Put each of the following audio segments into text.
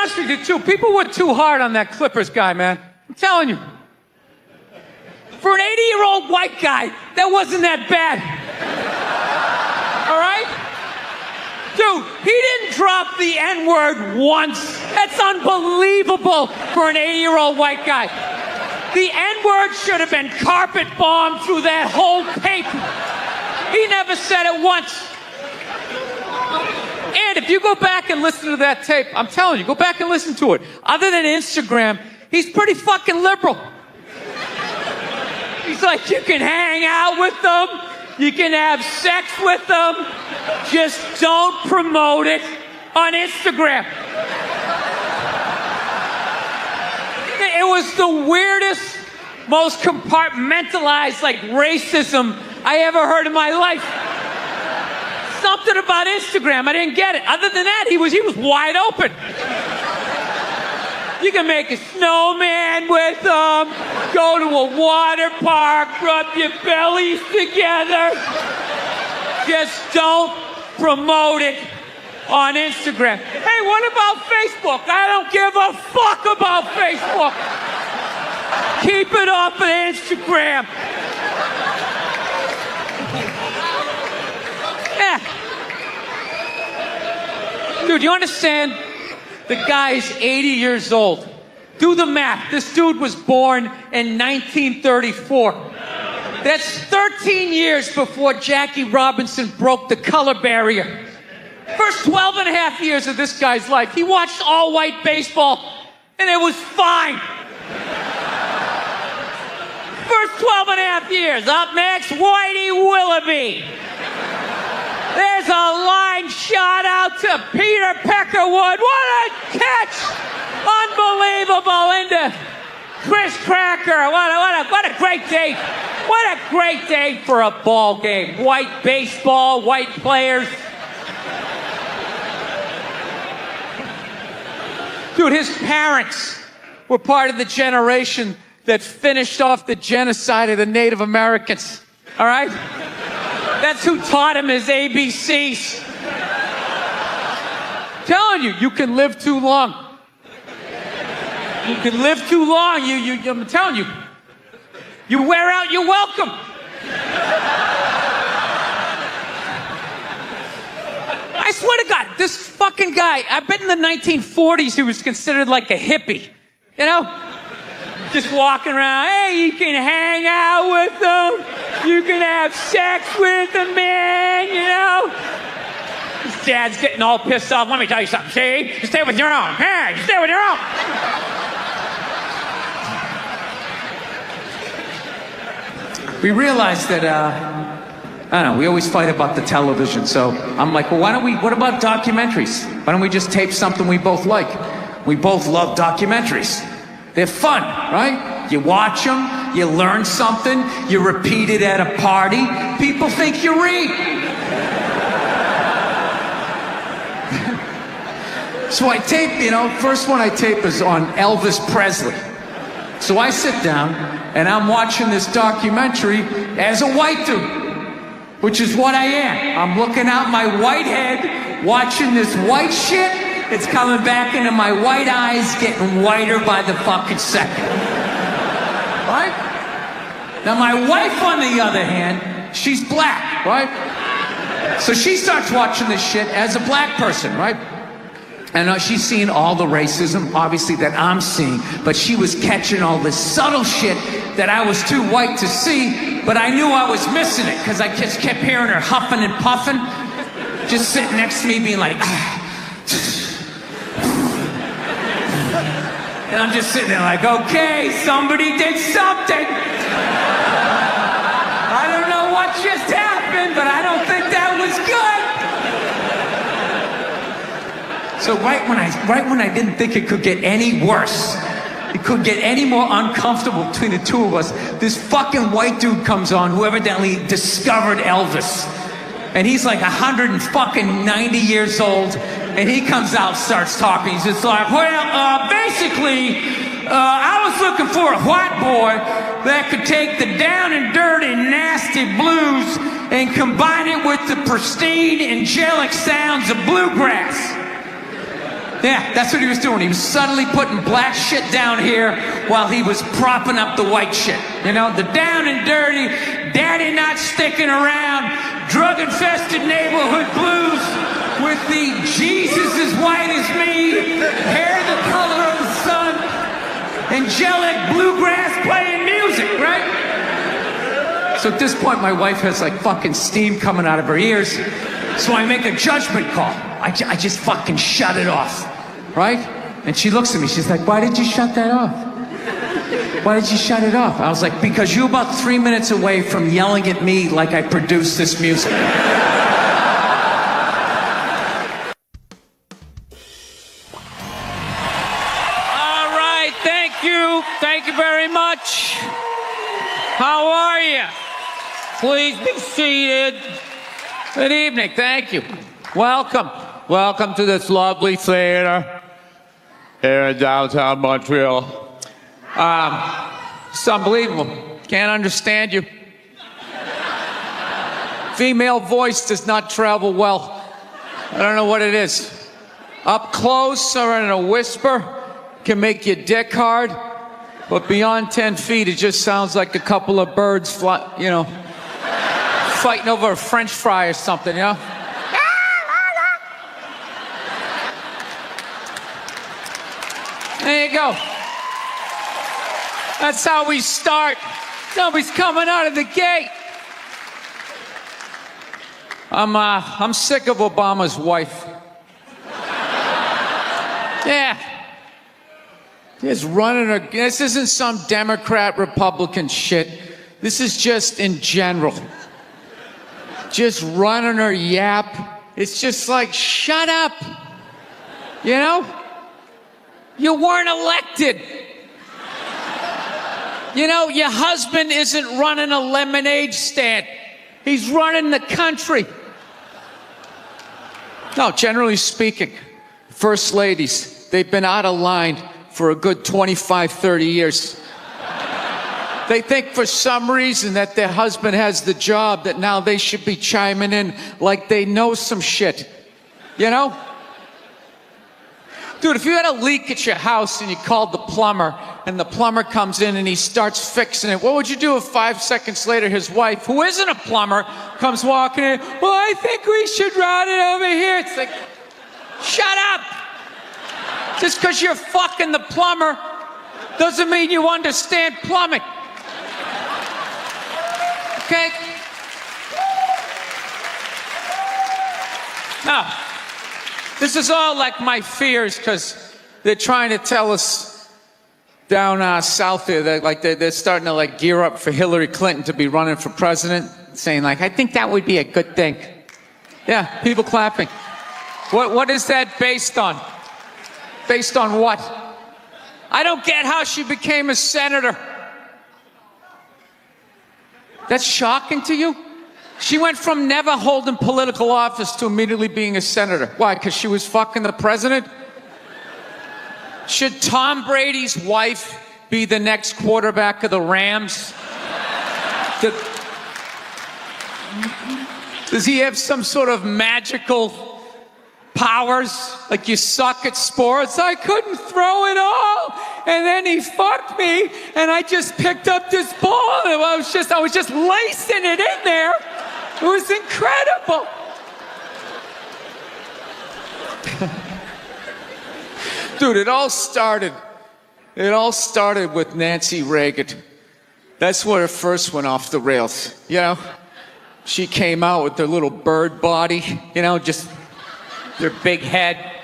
honest with you, too, people were too hard on that Clippers guy, man. I'm telling you. For an 80-year-old white guy, that wasn't that bad. All right? Dude, he didn't drop the N-word once. That's unbelievable for an 80-year-old white guy. The N-word should have been carpet bombed through that whole tape. He never said it once. And if you go back and listen to that tape, I'm telling you, go back and listen to it. Other than Instagram, he's pretty fucking liberal. He's like, you can hang out with them, you can have sex with them, just don't promote it on Instagram. It was the weirdest, most compartmentalized, like, racism I ever heard in my life. Something about Instagram, I didn't get it. Other than that, he was wide open. You can make a snowman with them, go to a water park, rub your bellies together. Just don't promote it on Instagram. Hey, what about Facebook? I don't give a fuck about Facebook. Keep it off of Instagram. Yeah. Dude, you understand? The guy's 80 years old. Do the math. This dude was born in 1934. That's 13 years before Jackie Robinson broke the color barrier. First 12 and a half years of this guy's life, he watched all-white baseball, and it was fine. First 12 and a half years. Up next, Whitey Willoughby. There's a line shot out to Peter Peckerwood. What a catch! Unbelievable into Chris Cracker. What a great day. What a great day for a ball game. White baseball, white players. Dude, his parents were part of the generation that finished off the genocide of the Native Americans. All right? That's who taught him his ABCs. Telling you, you can live too long. You can live too long. I'm telling you. You wear out your welcome. I swear to God, this fucking guy, I bet in the 1940s he was considered like a hippie. You know? Just walking around, hey, you can hang out with them. You can have sex with them, man, you know? His dad's getting all pissed off. Let me tell you something, see? You stay with your own. Hey, you stay with your own. We realized that, I don't know, we always fight about the television, so I'm like, well, what about documentaries? Why don't we just tape something we both like? We both love documentaries. They're fun, right? You watch them, you learn something, you repeat it at a party, people think you read. So I tape, first one I tape is on Elvis Presley. So I sit down and I'm watching this documentary as a white dude, which is what I am. I'm looking out my white head, watching this white shit. It's coming back into my white eyes, getting whiter by the fucking second. Right? Now my wife, on the other hand, she's black, right? So she starts watching this shit as a black person, right? And she's seeing all the racism, obviously, that I'm seeing, but she was catching all this subtle shit that I was too white to see, but I knew I was missing it, because I just kept hearing her huffing and puffing, just sitting next to me being like, and I'm just sitting there like, okay, somebody did something. I don't know what just happened, but I don't think that was good. So right when I didn't think it could get any worse, it could get any more uncomfortable between the two of us, this fucking white dude comes on who evidently discovered Elvis. And he's like 190 years old, and he comes out, starts talking. He's just like, well, basically, I was looking for a white boy that could take the down and dirty, nasty blues and combine it with the pristine, angelic sounds of bluegrass. Yeah, that's what he was doing. He was suddenly putting black shit down here while he was propping up the white shit. You know, the down and dirty, daddy not sticking around, drug-infested neighborhood blues with the Jesus as white as me, hair the color of the sun, angelic bluegrass playing music, right? So at this point, my wife has like fucking steam coming out of her ears. So I make a judgment call. I just fucking shut it off, right? And she looks at me, she's like, why did you shut that off? Why did you shut it off? I was like, because you're about 3 minutes away from yelling at me like I produced this music. All right, thank you. Thank you very much. How are you? Please be seated. Good evening, thank you. Welcome. Welcome to this lovely theater here in downtown Montreal. It's unbelievable. Can't understand you. Female voice does not travel well. I don't know what it is. Up close or in a whisper can make your dick hard, but beyond 10 feet, it just sounds like a couple of birds fighting over a French fry or something, you know? There you go. That's how we start. Nobody's coming out of the gate. I'm sick of Obama's wife. Yeah. Just running her. This isn't some Democrat, Republican shit. This is just in general. Just running her yap. It's just like, shut up. You know? You weren't elected. You know, your husband isn't running a lemonade stand. He's running the country. No, generally speaking, first ladies, they've been out of line for a good 25, 30 years. They think for some reason that their husband has the job, that now they should be chiming in like they know some shit. You know? Dude, if you had a leak at your house and you called the plumber and the plumber comes in and he starts fixing it, what would you do if 5 seconds later his wife, who isn't a plumber, comes walking in? Well, I think we should run it over here. It's like, shut up. Just because you're fucking the plumber doesn't mean you understand plumbing. Okay? Now, this is all like my fears because they're trying to tell us down south here that like they're starting to like gear up for Hillary Clinton to be running for president, saying like, I think that would be a good thing. Yeah, people clapping. What is that based on? Based on what? I don't get how she became a senator. That's shocking to you? She went from never holding political office to immediately being a senator. Why? Because she was fucking the president? Should Tom Brady's wife be the next quarterback of the Rams? Does he have some sort of magical powers? Like you suck at sports? I couldn't throw it all. And then he fucked me and I just picked up this ball and I was just lacing it in there. It was incredible. Dude, it all started with Nancy Reagan. That's where it first went off the rails, you know? She came out with her little bird body, you know, just their big head.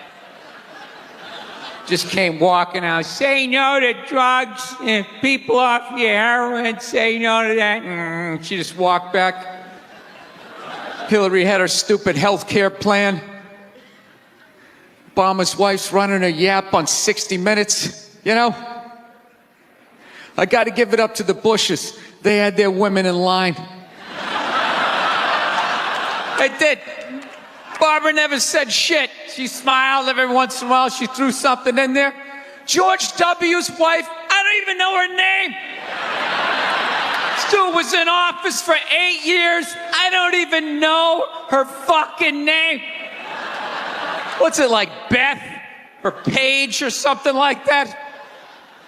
Just came walking out, say no to drugs, and people off your heroin, say no to that. She just walked back. Hillary had her stupid health care plan. Obama's wife's running her yap on 60 Minutes, you know? I got to give it up to the Bushes. They had their women in line. They did. Barbara never said shit. She smiled every once in a while. She threw something in there. George W.'s wife, I don't even know her name. Stu was in office for 8 years. I don't even know her fucking name. What's it like, Beth? or Paige or something like that.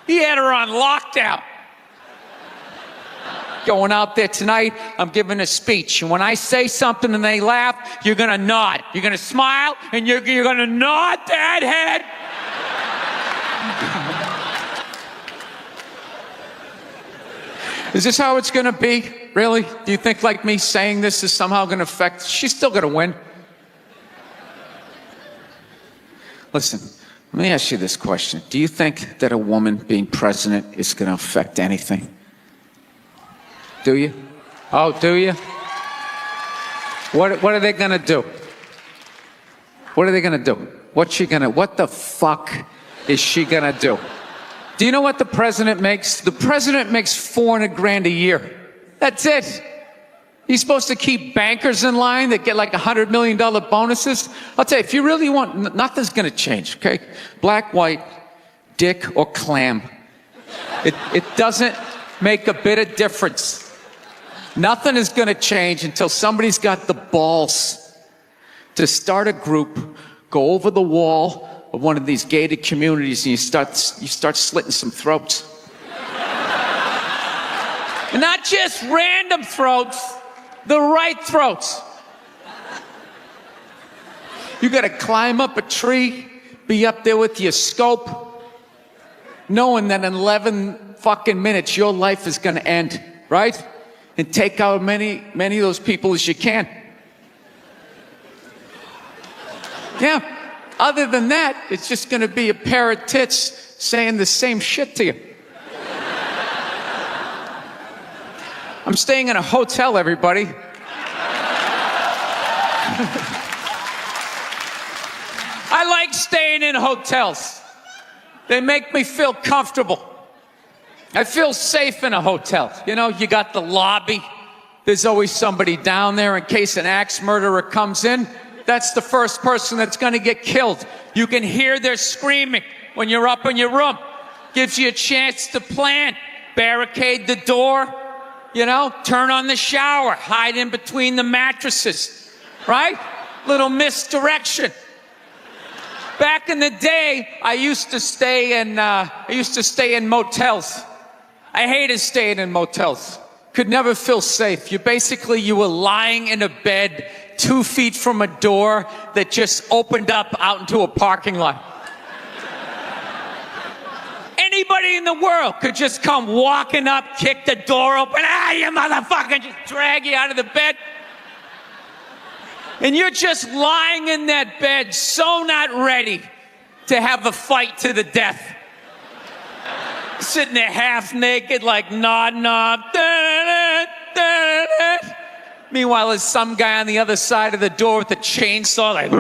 He had her on lockdown. Going out there tonight, I'm giving a speech. And when I say something and they laugh, you're going to nod. You're going to smile, and you're going to nod that head. Is this how it's going to be? Really? Do you think like me saying this is somehow going to affect? She's still going to win. Listen, let me ask you this question. Do you think that a woman being president is going to affect anything? Do you? Oh, do you? What are they going to do? What are they going to do? What the fuck is she going to do? Do you know what the president makes? The president makes $400,000 a year. That's it. He's supposed to keep bankers in line that get like $100 million bonuses. I'll tell you, if you really want, nothing's going to change, okay? Black, white, dick, or clam. It doesn't make a bit of difference. Nothing is going to change until somebody's got the balls to start a group, go over the wall of one of these gated communities, and you start slitting some throats. And not just random throats, the right throats. You got to climb up a tree, be up there with your scope, knowing that in 11 fucking minutes your life is going to end, right? And take out many of those people as you can. Yeah. Other than that, it's just going to be a pair of tits saying the same shit to you. I'm staying in a hotel, everybody. I like staying in hotels. They make me feel comfortable. I feel safe in a hotel. You know, you got the lobby. There's always somebody down there in case an axe murderer comes in. That's the first person that's going to get killed. You can hear their screaming when you're up in your room. Gives you a chance to plan. Barricade the door, you know, turn on the shower, hide in between the mattresses, right? Little misdirection. Back in the day, I used to stay in motels. I hated staying in motels. Could never feel safe. You were lying in a bed 2 feet from a door that just opened up out into a parking lot. Anybody in the world could just come walking up, kick the door open, you motherfucker, just drag you out of the bed. And you're just lying in that bed, so not ready to have a fight to the death. Sitting there half naked, like nodding off. Meanwhile, there's some guy on the other side of the door with a chainsaw, like.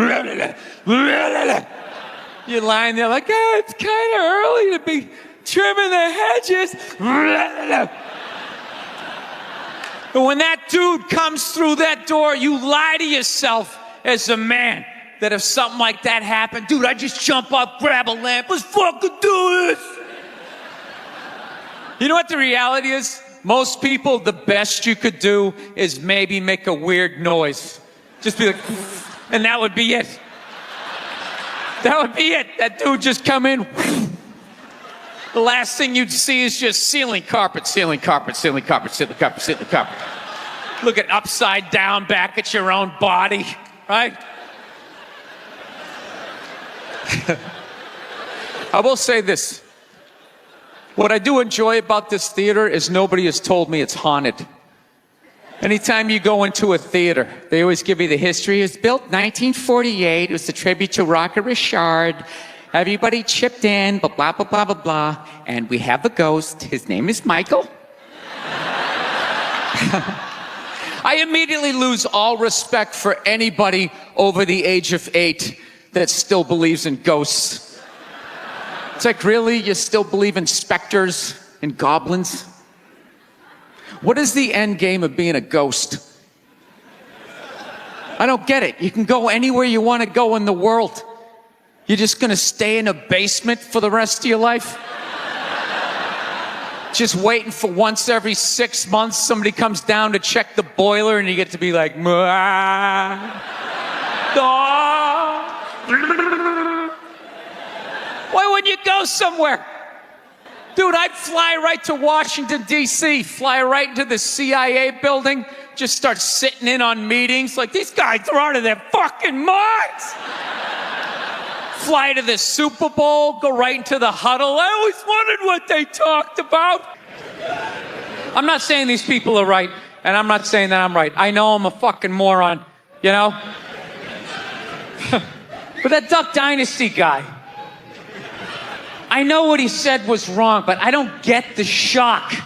You're lying there like, it's kind of early to be trimming the hedges. But when that dude comes through that door, you lie to yourself as a man that if something like that happened, dude, I'd just jump up, grab a lamp, let's fucking do this. You know what the reality is? Most people, the best you could do is maybe make a weird noise. Just be like, and that would be it. That would be it. That dude just come in. The last thing you'd see is just ceiling carpet, ceiling carpet, ceiling carpet, ceiling carpet, ceiling carpet. Looking upside down back at your own body, right? I will say this. What I do enjoy about this theater is nobody has told me it's haunted. Anytime you go into a theater, they always give you the history. It was built 1948. It was a tribute to Rocket Richard. Everybody chipped in, blah, blah, blah, blah, blah, blah. And we have a ghost. His name is Michael. I immediately lose all respect for anybody over the age of 8 that still believes in ghosts. It's like, really? You still believe in specters and goblins? What is the end game of being a ghost? I don't get it. You can go anywhere you want to go in the world. You're just going to stay in a basement for the rest of your life? Just waiting for once every 6 months somebody comes down to check the boiler and you get to be like, Why wouldn't you go somewhere? Dude, I'd fly right to Washington, D.C., fly right into the CIA building, just start sitting in on meetings. Like, these guys are out of their fucking minds. Fly to the Super Bowl, go right into the huddle. I always wondered what they talked about. I'm not saying these people are right, and I'm not saying that I'm right. I know I'm a fucking moron, you know? But that Duck Dynasty guy, I know what he said was wrong, but I don't get the shock. He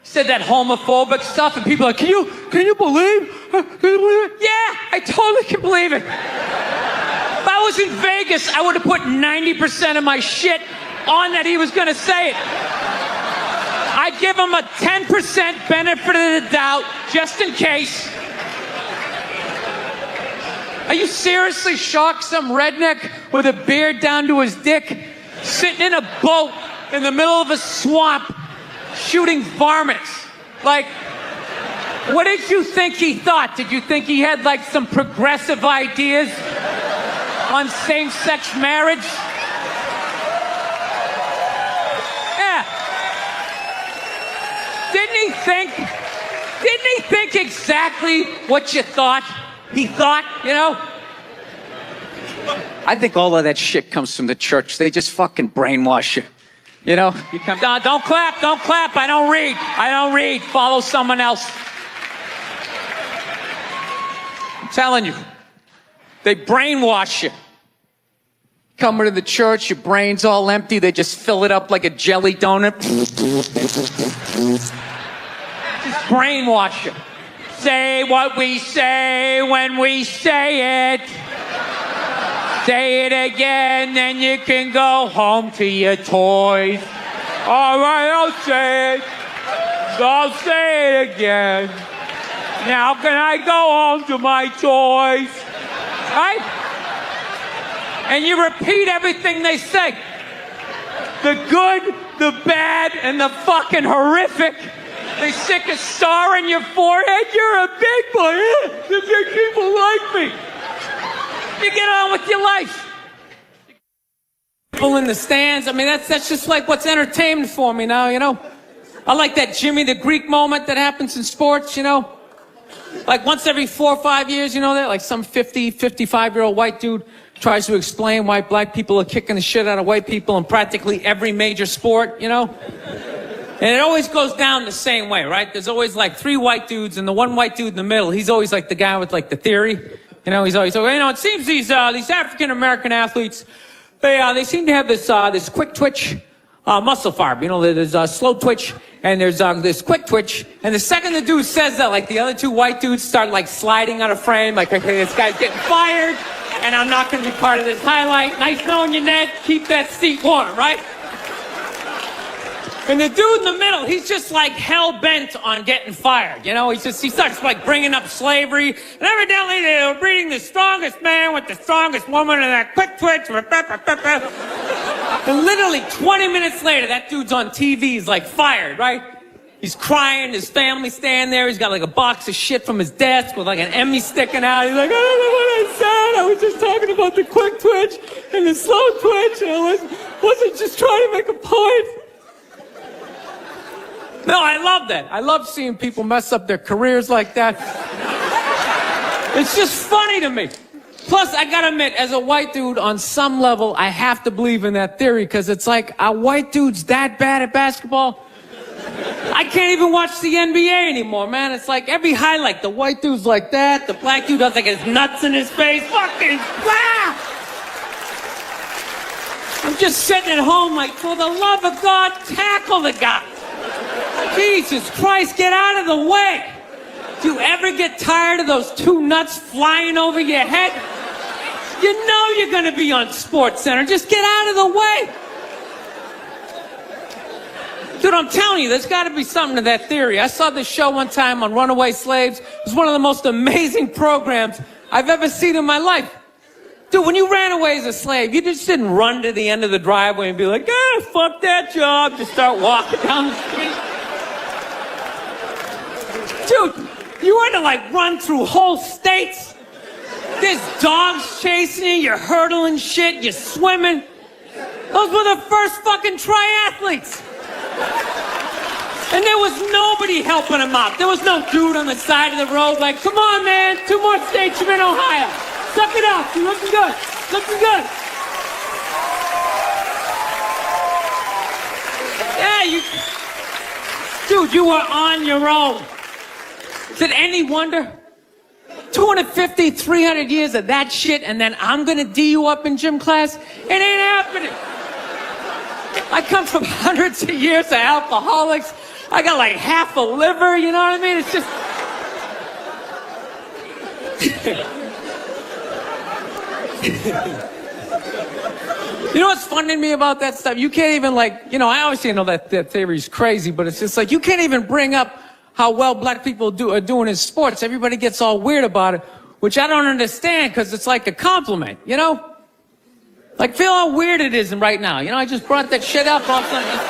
said that homophobic stuff, and people are like, can you believe? Can you believe it? Yeah, I totally can believe it. If I was in Vegas, I would have put 90% of my shit on that he was going to say it. I'd give him a 10% benefit of the doubt, just in case. Are you seriously shocked some redneck with a beard down to his dick, sitting in a boat in the middle of a swamp, shooting varmints? Like, what did you think he thought? Did you think he had, like, some progressive ideas on same-sex marriage? Yeah. Didn't he think exactly what you thought? He thought, you know? I think all of that shit comes from the church. They just fucking brainwash you. You know? You come down, don't clap. I don't read. Follow someone else. I'm telling you. They brainwash you. Come to the church, your brain's all empty. They just fill it up like a jelly donut. Just brainwash you. Say what we say when we say it. Say it again, then you can go home to your toys. All right, I'll say it. I'll say it again. Now can I go home to my toys? Right? And you repeat everything they say. The good, the bad, and the fucking horrific. They stick a star in your forehead. You're a big boy. The big people like me. You get on with your life. People in the stands. I mean, that's just like what's entertainment for me now, you know? I like that Jimmy the Greek moment that happens in sports, you know? Like once every 4 or 5 years, you know that? Like some 50, 55-year-old white dude tries to explain why black people are kicking the shit out of white people in practically every major sport, you know? And it always goes down the same way, right? There's always like 3 white dudes, and the one white dude in the middle, he's always like the guy with like the theory. You know, he's always, you know, it seems these African-American athletes, they seem to have this quick twitch muscle fiber. You know, there's slow twitch, and there's this quick twitch. And the second the dude says that, like the other 2 white dudes start like sliding out of frame, like, okay, this guy's getting fired, and I'm not going to be part of this highlight. Nice knowing you, Ned. Keep that seat warm, right? And the dude in the middle, he's just like hell-bent on getting fired. You know, he starts like bringing up slavery. And evidently they were breeding the strongest man with the strongest woman and that quick twitch. And literally 20 minutes later, that dude's on TV. He's like fired, right? He's crying. His family's standing there. He's got like a box of shit from his desk with like an Emmy sticking out. He's like, I don't know what I said. I was just talking about the quick twitch and the slow twitch. And I wasn't just trying to make a point. No, I love that. I love seeing people mess up their careers like that. It's just funny to me. Plus, I gotta admit, as a white dude, on some level, I have to believe in that theory, because it's like, are white dudes that bad at basketball? I can't even watch the NBA anymore, man. It's like every highlight, the white dude's like that, the black dude has like his nuts in his face. Fucking, ah! I'm just sitting at home like, for the love of God, tackle the guy. Jesus Christ, get out of the way. Do you ever get tired of those 2 nuts flying over your head? You know you're going to be on SportsCenter. Just get out of the way. Dude, I'm telling you, there's got to be something to that theory. I saw this show one time on runaway slaves. It was one of the most amazing programs I've ever seen in my life. Dude, when you ran away as a slave, you just didn't run to the end of the driveway and be like, fuck that job. Just start walking down the street. Dude, you had to like run through whole states. There's dogs chasing you, you're hurdling shit, you're swimming. Those were the first fucking triathletes. And there was nobody helping them out. There was no dude on the side of the road like, come on, man, 2 more states, you're in Ohio. Suck it up, you're looking good, looking good. Yeah, dude, you were on your own. Is it any wonder? 250, 300 years of that shit, and then I'm gonna D you up in gym class? It ain't happening. I come from hundreds of years of alcoholics. I got like half a liver, you know what I mean? It's just... You know what's funny to me about that stuff? You can't even like, you know, I obviously know that theory's crazy, but it's just like, you can't even bring up how well black people are doing in sports. Everybody gets all weird about it, which I don't understand, because it's like a compliment, you know? Like, feel how weird it is right now. You know, I just brought that shit up off something.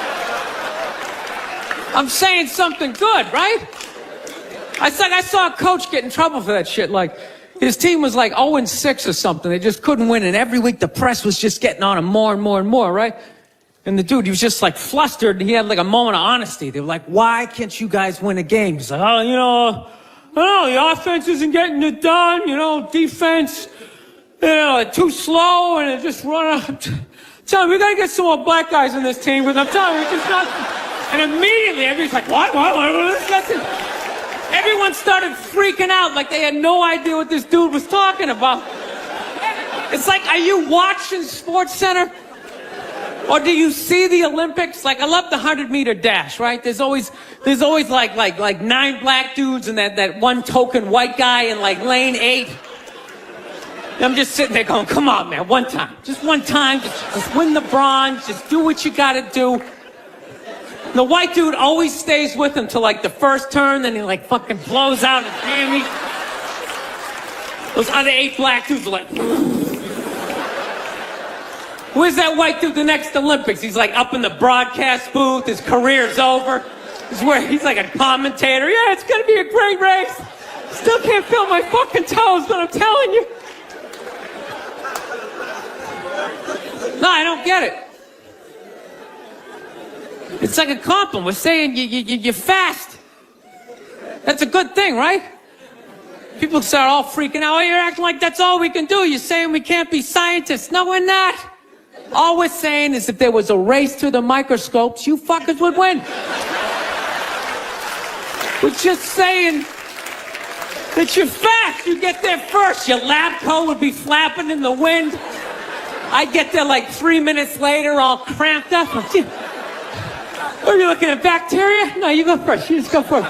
I'm saying something good, right? I saw a coach get in trouble for that shit. Like, his team was like 0-6 or something. They just couldn't win, and every week the press was just getting on him more and more and more, right? And the dude, he was just like flustered, and he had like a moment of honesty. They were like, why can't you guys win a game? He's like, oh, you know, the offense isn't getting it done, you know, defense, you know, too slow, and it just run out. Tell him, we gotta get some more black guys on this team, because I'm telling you, it's just not... And immediately, everybody's like, what? Everyone started freaking out like they had no idea what this dude was talking about. It's like, are you watching Sports Center? Or do you see the Olympics? Like, I love the 100-meter dash, right? There's always like 9 black dudes and that one token white guy in like lane 8. And I'm just sitting there going, come on, man, one time. Just one time, just win the bronze, just do what you gotta do. The white dude always stays with him till like the first turn, then he like fucking blows out his hammy. Those other 8 black dudes are like, where's that white dude the next Olympics? He's like up in the broadcast booth, his career's over. He's like a commentator. Yeah, it's gonna be a great race. Still can't feel my fucking toes, but I'm telling you. No, I don't get it. It's like a compliment. We're saying you're fast. That's a good thing, right? People start all freaking out. Oh, you're acting like that's all we can do. You're saying we can't be scientists. No, we're not. All we're saying is if there was a race to the microscopes, you fuckers would win. We're just saying that you're fast. You get there first. Your lab coat would be flapping in the wind. I get there like 3 minutes later, all cramped up. Are you looking at bacteria? No, you go first. You just go first.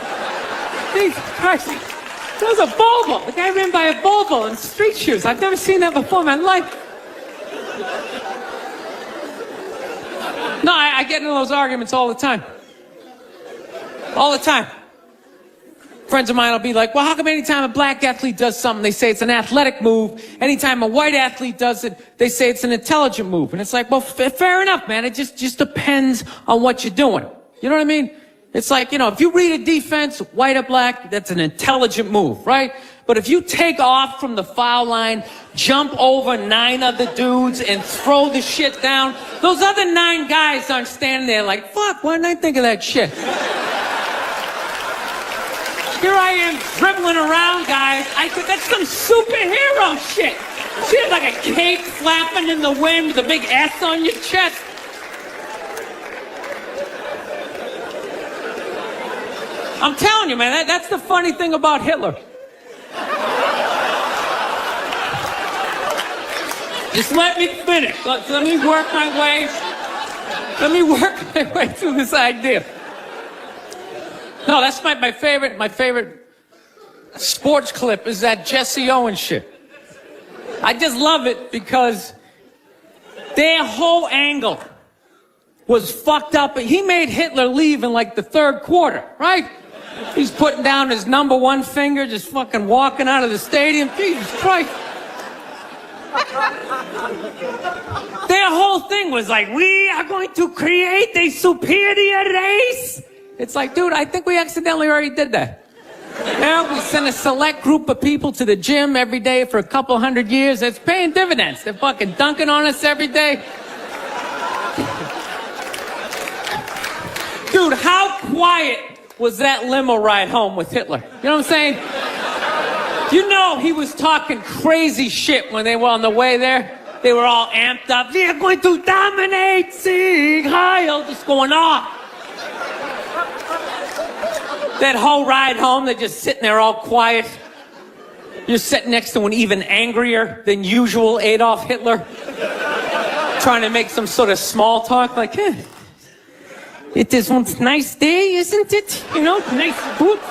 Jesus Christ. That was a Volvo. The guy ran by a Volvo in street shoes. I've never seen that before in my life. No, I get into those arguments all the time. All the time. Friends of mine will be like, well, how come anytime a black athlete does something, they say it's an athletic move. Anytime a white athlete does it, they say it's an intelligent move. And it's like, well, fair enough, man. It just depends on what you're doing. You know what I mean? It's like, you know, if you read a defense, white or black, that's an intelligent move, right? But if you take off from the foul line, jump over 9 other dudes, and throw the shit down, those other 9 guys aren't standing there like, fuck, why didn't I think of that shit? Here I am dribbling around, guys. That's some superhero shit. She had like a cape flapping in the wind with a big S on your chest. I'm telling you, man, that's the funny thing about Hitler. Just let me finish. Let me work my way through this idea. No, that's my favorite sports clip is that Jesse Owens shit. I just love it because their whole angle was fucked up. He made Hitler leave in like the 3rd quarter, right? He's putting down his number 1 finger, just fucking walking out of the stadium. Jesus Christ. Their whole thing was like, we are going to create a superior race. It's like, dude, I think we accidentally already did that. Yeah, we send a select group of people to the gym every day for a couple 100 years. It's paying dividends. They're fucking dunking on us every day. Dude, how quiet was that limo ride home with Hitler? You know what I'm saying? You know he was talking crazy shit when they were on the way there. They were all amped up. We are going to dominate, Sieg Heil, just going off. That whole ride home, they're just sitting there all quiet. You're sitting next to an even angrier than usual Adolf Hitler, trying to make some sort of small talk, like, it is one nice day, isn't it? You know, nice boots.